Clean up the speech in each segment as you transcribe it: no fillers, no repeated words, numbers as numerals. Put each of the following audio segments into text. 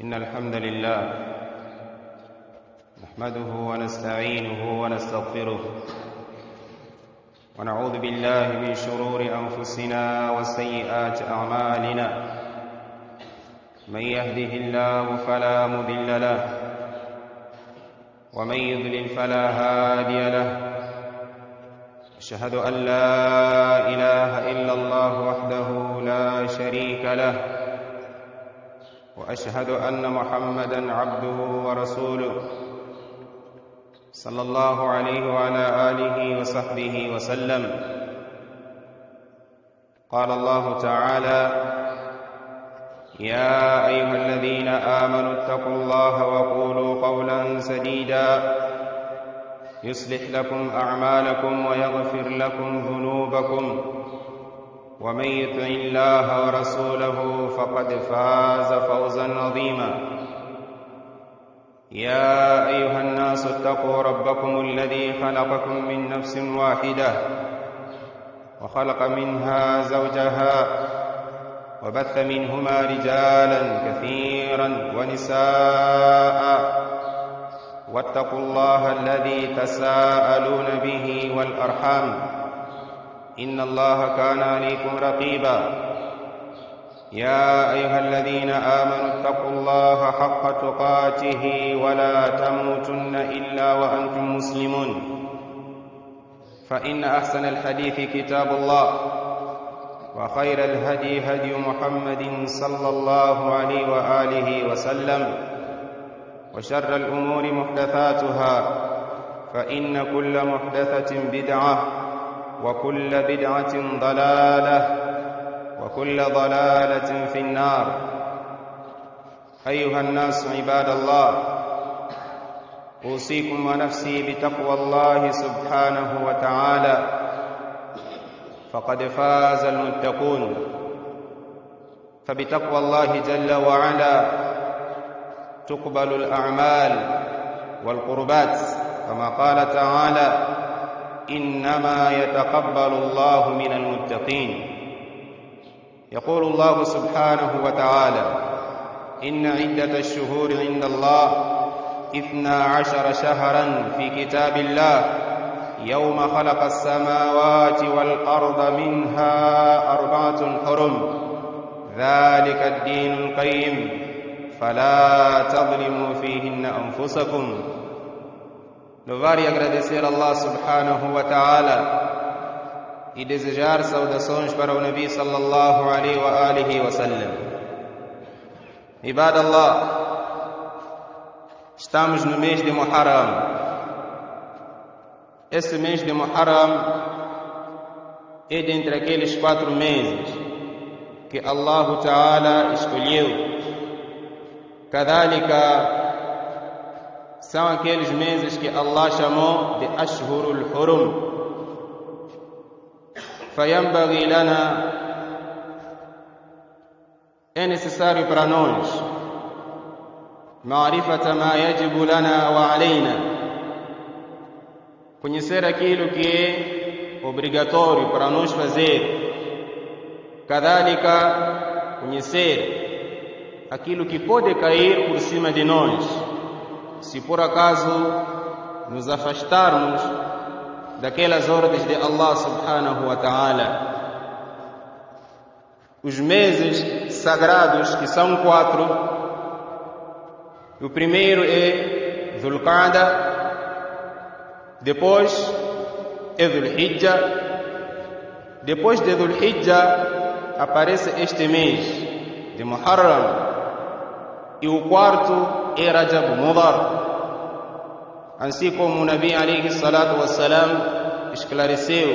إن الحمد لله نحمده ونستعينه ونستغفره ونعوذ بالله من شرور أنفسنا وسيئات أعمالنا. من يهده الله فلا مضل له ومن يضلل فلا هادي له. أشهد أن لا إله إلا الله وحده لا شريك له، وأشهد أن محمدًا عبده ورسوله صلى الله عليه وعلى آله وصحبه وسلم. قال الله تعالى: يا أيها الذين آمنوا اتقوا الله وقولوا قولا سديدا يصلح لكم أعمالكم ويغفر لكم ذنوبكم، ومن يطع الله ورسوله فقد فاز فوزا عظيما. يا أيها الناس اتقوا ربكم الذي خلقكم من نفس واحدة وخلق منها زوجها وبث منهما رجالا كثيرا ونساء، واتقوا الله الذي تساءلون به والأرحام إن الله كان عليكم رقيبا. يا أيها الذين آمنوا اتقوا الله حق تقاته ولا تموتن إلا وأنتم مسلمون، فإن أحسن الحديث كتاب الله، وخير الهدي هدي محمد صلى الله عليه وآله وسلم، وشر الأمور محدثاتها، فإن كل محدثة بدعة، وكل بدعة ضلالة، وكل ضلالة في النار. أيها الناس عباد الله، أوصيكم ونفسي بتقوى الله سبحانه وتعالى، فقد فاز المتقون. فبتقوى الله جل وعلا تقبل الأعمال والقربات، كما قال تعالى: إنما يتقبل الله من المتقين. يقول الله سبحانه وتعالى: إن عدة الشهور عند الله 12 شهرا في كتاب الله يوم خلق السماوات والأرض منها 4 حرم ذلك الدين القيم فلا تظلموا فيهن أنفسكم. Louvar e agradecer a Allah subhanahu wa ta'ala e desejar saudações para o Nabi sallallahu alaihi wa alihi wa sallam. Ibad Allah, estamos no mês de Muharram. Esse mês de Muharram é dentre aqueles 4 meses que Allah ta'ala escolheu. Kadhalika, são aqueles meses que Allah chamou de Ashhurul Hurum. فينبغي لنا، é necessário para nós معرفة ما يجب لنا وعلينا، conhecer aquilo que é obrigatório para nós fazer. كذلك, conhecer aquilo que pode cair por cima de nós se por acaso nos afastarmos daquelas ordens de Allah subhanahu wa ta'ala. Os meses sagrados, que são 4, o primeiro é Dhul Qa'da, depois é Dhul Hijjah, depois de Dhul Hijjah aparece este mês de Muharram, e o quarto é Rajab Mudhar, assim como o Nabi alayhi salatu wassalam esclareceu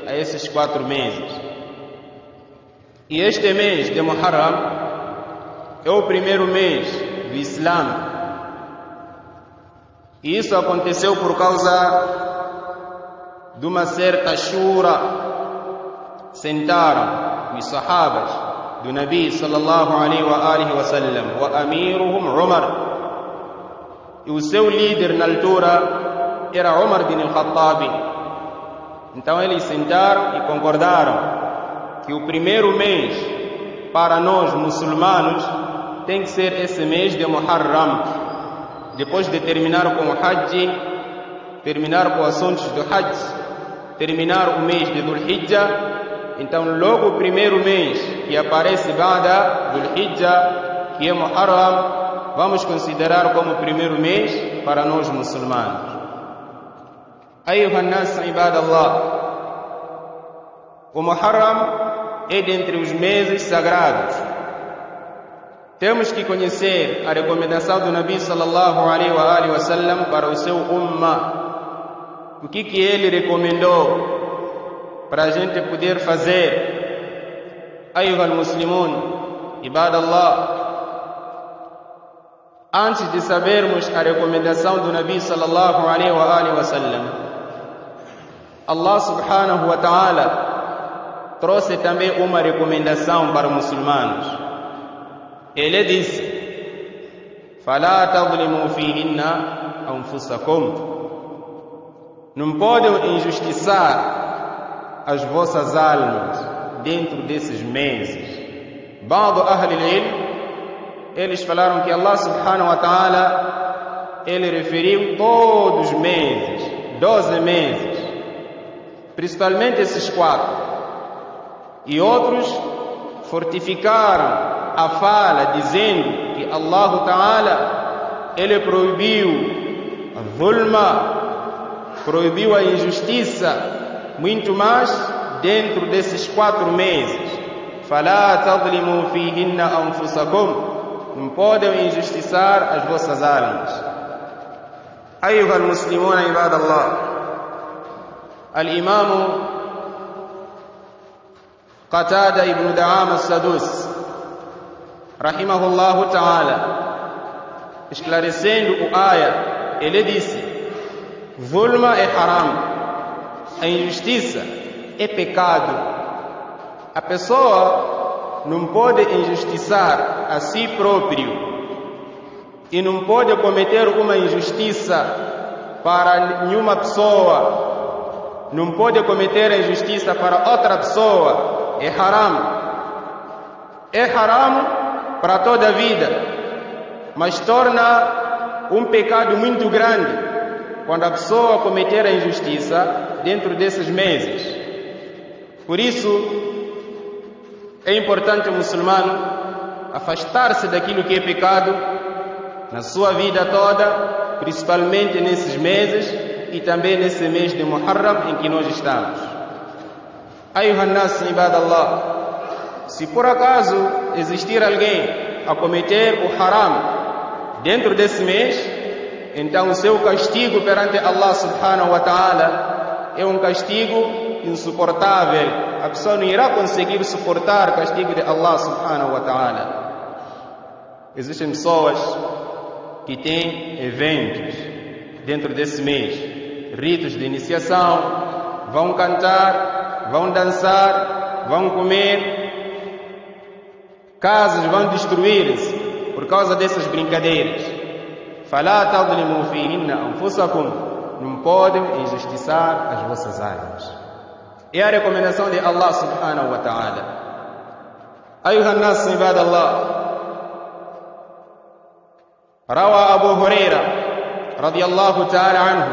a esses 4 meses. E este mês de Muharram é o primeiro mês do Islã, e isso aconteceu por causa de uma certa shura. Sentaram os sahabas do Nabi sallallahu alaihi wa alihi wa sallam, wa amiruhum Umar, e o seu líder na altura era Umar bin al-Khattab. Então eles sentaram e concordaram que o primeiro mês para nós muçulmanos tem que ser esse mês de Muharram. Depois de terminar com o Hajj, terminar com assuntos do Hajj, terminar o mês de Dhul Hijjah, então logo o primeiro mês que aparece Ba'da Dhul Hijjah, que é Muharram, vamos considerar como o primeiro mês para nós muçulmanos. Ayyuhan nas ibadallah, o Muharram é dentre os meses sagrados. Temos que conhecer a recomendação do Nabi sallallahu alaihi wa sallam para o seu ummah. O que ele recomendou para a gente poder fazer? Ayyuhal muslimun, ibadallah, antes de sabermos a recomendação do Nabi sallallahu alaihi wa sallam, Allah subhanahu wa ta'ala trouxe também uma recomendação para os muçulmanos. Ele disse: فَلَا تَظْلِمُوا فِيهِنَّ أَنفُسَكُمْ. Não podem injustiçar as vossas almas dentro desses meses. Ba'd ahli al-ilm, eles falaram que Allah subhanahu wa ta'ala, ele referiu todos os meses, 12 meses, principalmente esses 4. E outros fortificaram a fala dizendo que Allah Ta'ala, ele proibiu a zulma, proibiu a injustiça, muito mais dentro desses 4 meses. فَلَا تَظْلِمُوا فِيهِنَّ أَنفُسَكُمْ. Não podem injustiçar as vossas almas. أيها المسلمون عباد الله, الإمام قتادة ibn Da'am al-Sadus, rahimahullah ta'ala, esclarecendo o aya, ele disse: zulma é haram, a injustiça é pecado. A pessoa não pode injustiçar a si próprio e não pode cometer uma injustiça para nenhuma pessoa, não pode cometer a injustiça para outra pessoa. É haram. É haram para toda a vida, mas torna um pecado muito grande quando a pessoa cometer a injustiça dentro desses meses. Por isso, é importante o muçulmano afastar-se daquilo que é pecado na sua vida toda, principalmente nesses meses e também nesse mês de Muharram em que nós estamos. Ayyuhan nas ibadallah, se por acaso existir alguém a cometer o haram dentro desse mês, então o seu castigo perante Allah subhanahu wa ta'ala é um castigo insuportável. A pessoa não irá conseguir suportar o castigo de Allah subhanahu wa ta'ala. Existem pessoas que têm eventos dentro desse mês, ritos de iniciação, vão cantar, vão dançar, vão comer, casas vão destruir-se por causa dessas brincadeiras. فَلَا تَظْلِمُوا فِيهِنَّ أَنفُسَكُمْ. Não podem injustiçar as vossas almas. É a recomendação de Allah subhanahu wa ta'ala. أيها الناس عباد الله, روى أبو هريرة رضي الله تعالى عنه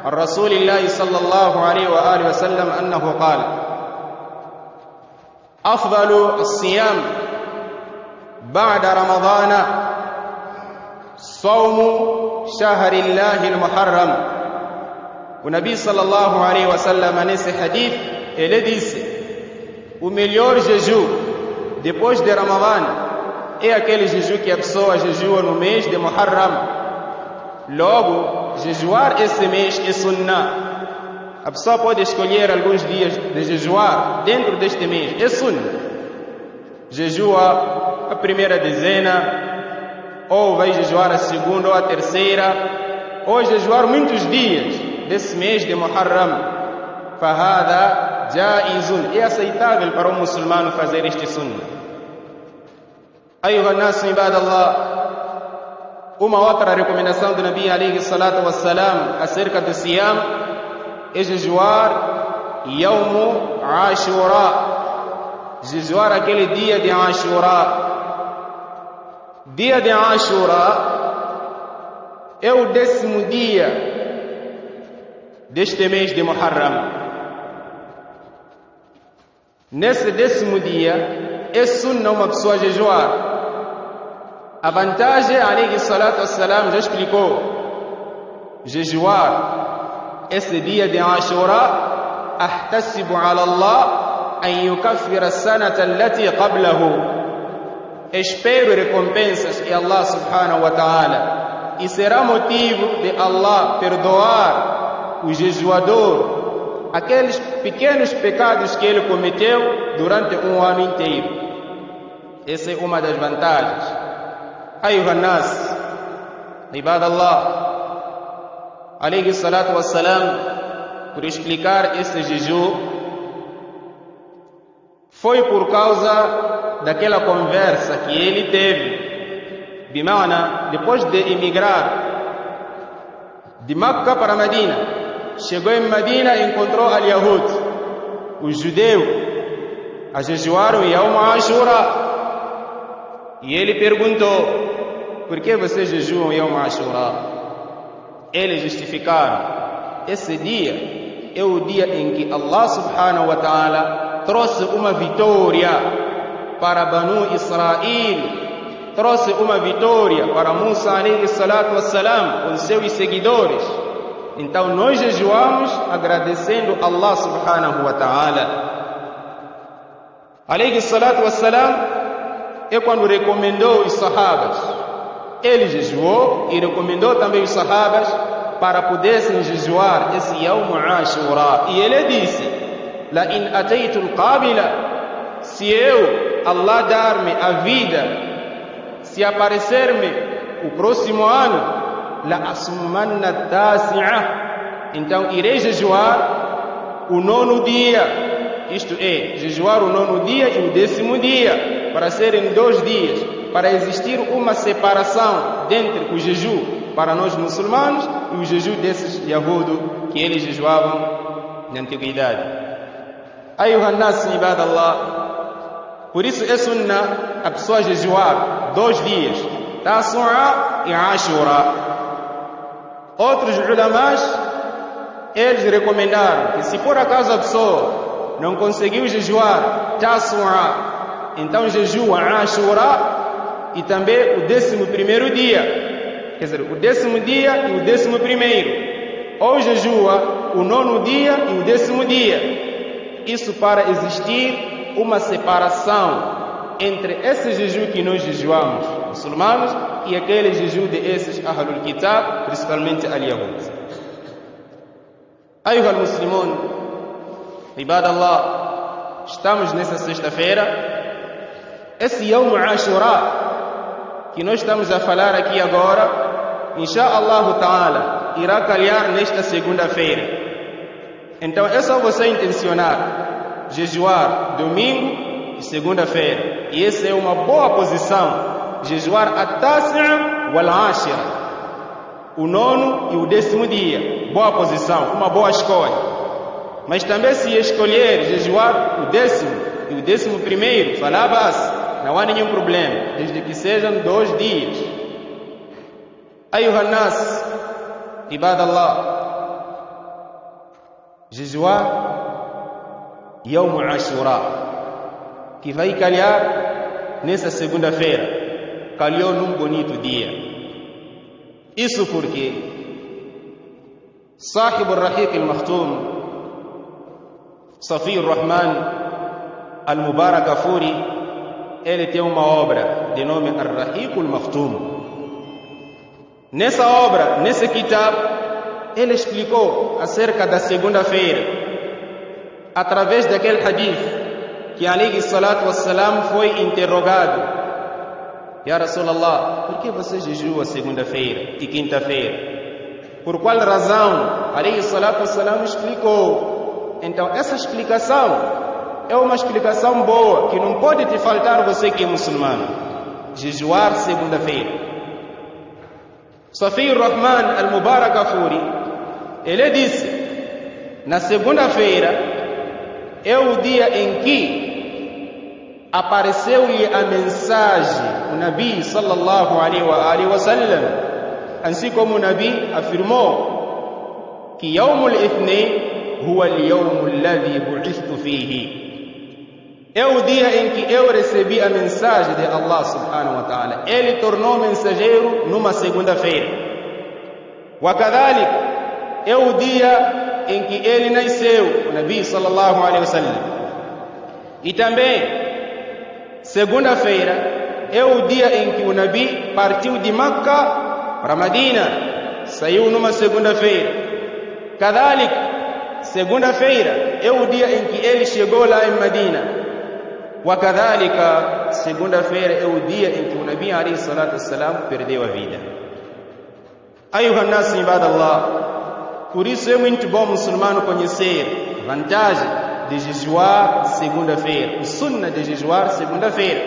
عن رسول الله صلى الله عليه وآله وسلم أنه قال: أفضل الصيام بعد رمضان صوم شهر الله المحرم. O Nabi sallallahu alaihi wasallam, nesse hadith, ele disse: o melhor jejum depois de Ramadã é aquele jejum que a pessoa jejua no mês de Muharram. Logo, jejuar esse mês é sunnah. A pessoa pode escolher alguns dias de jejuar dentro deste mês, é sunnah. Jejua a primeira dezena, ou vai jejuar a segunda ou a terceira, ou jejuar muitos dias desse mês de Muharram. Fahada jaizun, é aceitável para um muçulmano fazer este sunnah. Ayyuhan nas ibadallah, uma outra recomendação do Nabi alayhi salatu wassalam acerca do Siyam é jejuar Yawm Ashura, jejuar aquele dia de Ashura. dia de Ashura é o 10º dia deste mês de Muharram. Nesse 10º dia é sunnah uma pessoa jejuar. A vantagem, alayhi salatu wassalam, já explicou: jejuar esse dia de Ashura, ahtasibu ala Allah an yukaffira as-sanata allati qablahu. Espero recompensas em Allah subhanahu wa ta'ala, e será motivo de Allah perdoar o jejuador aqueles pequenos pecados que ele cometeu durante um ano inteiro. Essa é uma das vantagens. Ayuhan nas, ibadallah, alayhi salatu wassalam, por explicar esse jejum, foi por causa daquela conversa que ele teve, bimana, depois de emigrar de Meca para Medina. Chegou em Medina e encontrou al-Yahud, os judeus, a jejuaram Yawm Ashura. E ele perguntou: por que vocês jejuam Yawm Ashura? Eles justificaram: esse dia é o dia em que Allah subhanahu wa ta'ala trouxe uma vitória para Banu Israel, trouxe uma vitória para Musa alayhi salatu wassalam com seus seguidores. Então nós jejuamos agradecendo Allah subhanahu wa ta'ala. Alayhi salatu wassalam é quando recomendou os sahabas. Ele jejuou e recomendou também os sahabas para pudessem jejuar esse Yawm Ashura. E ele disse: la in ataytu al-qabila, se Allah dar-me a vida, se aparecer-me o próximo ano, la asumanna tasi'a, então irei jejuar o 9º dia. Isto é, jejuar o 9º dia e o 10º dia, para serem 2 dias, para existir uma separação dentre o jejum para nós muçulmanos e o jejum desses Yahudos que eles jejuavam na antiguidade. Ayuhan nas ibadallah, por isso é sunnah a pessoa jejuar 2 dias, Tasu'a e Ashura. Outros ulamás, eles recomendaram que se por acaso a pessoa não conseguiu jejuar Tasu'a, então jejua Ashura e também o 11º dia, quer dizer, o 10º dia e o 11º, ou jejua o 9º dia e o 10º dia. Isso para existir uma separação entre esse jejum que nós jejuamos, muçulmanos, e aquele jejum de esses Ahlul Kitab, principalmente al-Yahud. Ayuha al-Muslimun, ibadallah, estamos nessa sexta-feira. Esse Yawm Ashura que nós estamos a falar aqui agora, insha'Allah ta'ala, irá calhar nesta segunda-feira. Então é só você intencionar jejuar domingo e segunda-feira, e essa é uma boa posição. Jejuar a Tasi'a wal Ashira, o 9º e o 10º dia, boa posição, uma boa escolha. Mas também se escolher jejuar o 10º e o 11º, falabas, não há nenhum problema, desde que sejam 2 dias. Ayuhan nas, ibadallah, jejuar Yawm Ashura, que vai calhar nessa segunda-feira, calhou num bonito dia. Isso porque Sahib al-Rahiq al-Makhtum, Safi al-Rahman al-Mubarak Kafuri, ele tem uma obra de nome Al-Rahiq al-Makhtum. Nessa obra, nesse kitab, ele explicou acerca da segunda-feira, através daquele hadith que alayhi salatu wassalam foi interrogado: Ya Rasulallah, por que você jejua segunda-feira e quinta-feira? Por qual razão? Alayhi salatu wassalam explicou. Então essa explicação é uma explicação boa, que não pode te faltar você que é muçulmano. Jejuar segunda-feira. Safi al-Rahman al-Mubarak Kafuri, ele disse: na segunda-feira é o dia em que apareceu-lhe a mensagem, o Nabi sallallahu alaihi wasallam, assim como o Nabi afirmou que Yawmul Ithnain huwa al-yawm alladhi bu'ithtu fihi. É o dia em que eu recebi a mensagem de Allah subhanahu wa ta'ala. Ele tornou mensageiro numa segunda-feira. Wa kadhalik, é o dia em que ele nasceu, o Nabi sallallahu alaihi wasallam. E também, segunda-feira, é o dia em que o Nabi partiu de Makkah para Medina. Saiu numa segunda-feira. Kadhalik, segunda-feira, é o dia em que ele chegou lá em Medina. Wakadhalika, segunda-feira é o dia em que o Nabi alayhi salatu wassalam perdeu a vida. Ayuha nas ibadallah, por isso é muito bom o muçulmano conhecer a vantagem de jejuar segunda-feira, o sunnah de jejuar segunda-feira.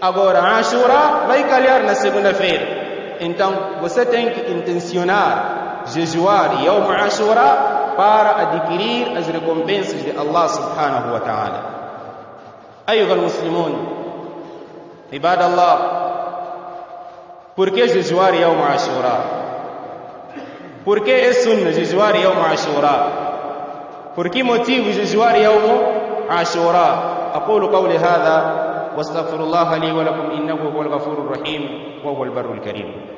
Agora, Ashura vai calhar na segunda-feira, então você tem que intencionar jejuar Yawm Ashura para adquirir as recompensas de Allah subhanahu wa ta'ala. أيها المسلمون عباد الله, por que jejuar Yawm Ashura? Por que é sunnah jejuar Yawm Ashura? Por que motivo jejuar Yawm Ashura? أقول قولي هذا واستغفر الله لي ولكم إنه هو الغفور الرحيم وهو البر الكريم.